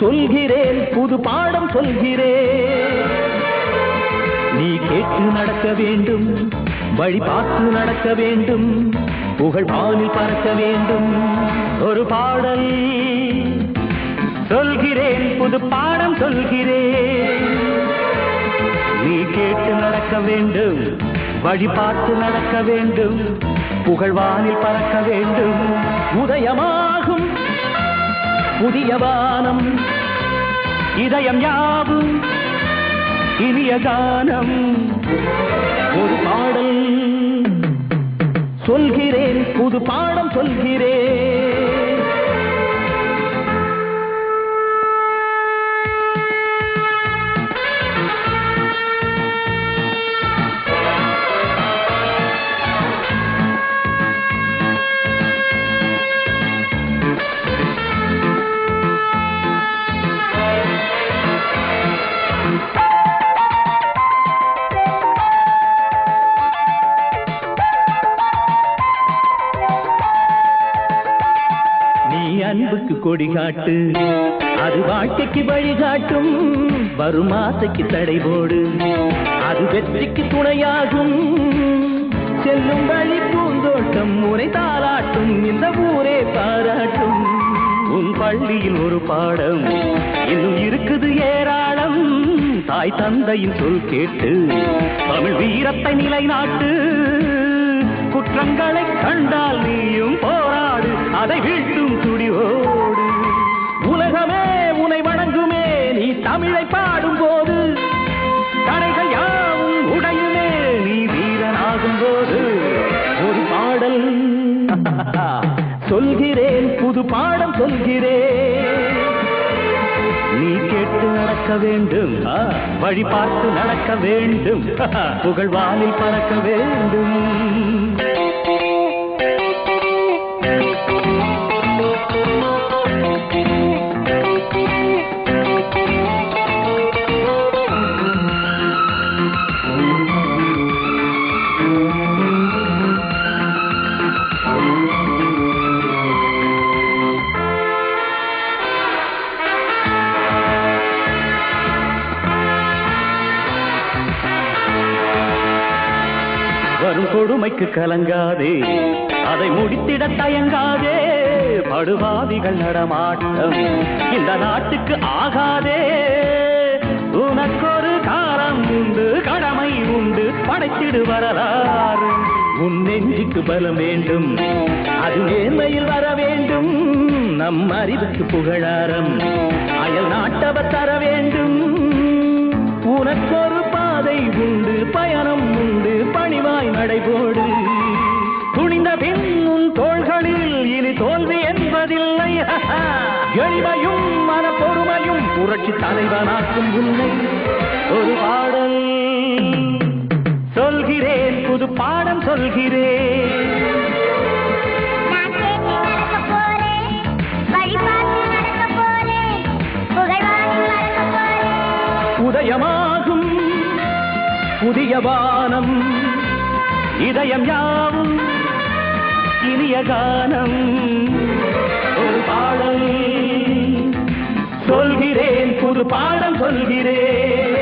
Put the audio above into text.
சொல்கிறேன் புது பாடம் சொல்கிறேன். நீ கேட்டு நடக்க வேண்டும், வழி பார்த்து நடக்க வேண்டும், புகழ் வானில் பறக்க வேண்டும். ஒரு பாடல் சொல்கிறேன், புது பாடம் சொல்கிறேன். நீ கேட்டு நடக்க வேண்டும், வழி பார்த்து நடக்க வேண்டும், புகழ் வானில் பறக்க வேண்டும். உதயமாகும் புதிய வானம், இதயம் யாவும் இனிய கானம். ஒரு பாடல் சொல்கிறேன், புது பாடம் சொல்கிறேன். அன்புக்கு கொடி காட்டு, அது வாழ்க்கைக்கு வழிகாட்டும். வரும் ஆசைக்கு தடை போடு, அது வெற்றிக்கு துணையாகும். செல்லும் வழி பூந்தோட்டம் முறை தாளாட்டும், இந்த ஊரே பாராட்டும். உன் பள்ளியில் ஒரு பாடம் இன்னும் இருக்குது ஏராளம். தாய் தந்தையின் சொல் கேட்டு தமிழ் வீரத்தை நிலைநாட்டு. குற்றங்களை கண்டால் நீயும் போராடு, அதை வீழ்த்தும் துடிவோடு. உலகமே உன்னை வணங்குமே நீ தமிழை பாடும் போது. தடைகள் யாவும் உடையுமே நீ வீரனாகும் போது. ஒரு பாடல் சொல்கிறேன், புது பாடம் சொல்கிறேன். நீ கேட்டு நடக்க வேண்டும், வழி பார்த்து நடக்க வேண்டும், புகழ் வானில் பறக்க வேண்டும். வரும் கொடுமைக்கு கலங்காதே, அதை முடித்திட தயங்காதே. படுவாதிகள் நடமாட்டம் இந்த நாட்டுக்கு ஆகாதே. உனக்கொரு காலம் உண்டு, கடமை உண்டு, படைத்திடு வரலாறு. உன் நெஞ்சுக்கு பலம் வேண்டும், அது நேர்மையில் வர வேண்டும். நம் அறிவுக்கு புகழாரம் அயல் நாட்டவர் தர வேண்டும். உனக்கொரு பாதை உண்டு, பயணம் உண்டு, பணிவாய் நடைபோடு. துணிந்த பின் உன் தோள்களில் இனி தோல்வி என்பதில்லை. எளிமையும் மன பொறுமையும் புரட்சி தலைவனாக்கும் உன்னை. ஒரு பாடல் சொல்கிறேன், புது பாடம் சொல்கிறேன். உதயமாகும் புதிய வானம், இதயம் யாவும் இனிய கானம். ஒரு பாடல் சொல்கிறேன், புது பாடம் சொல்கிறேன்.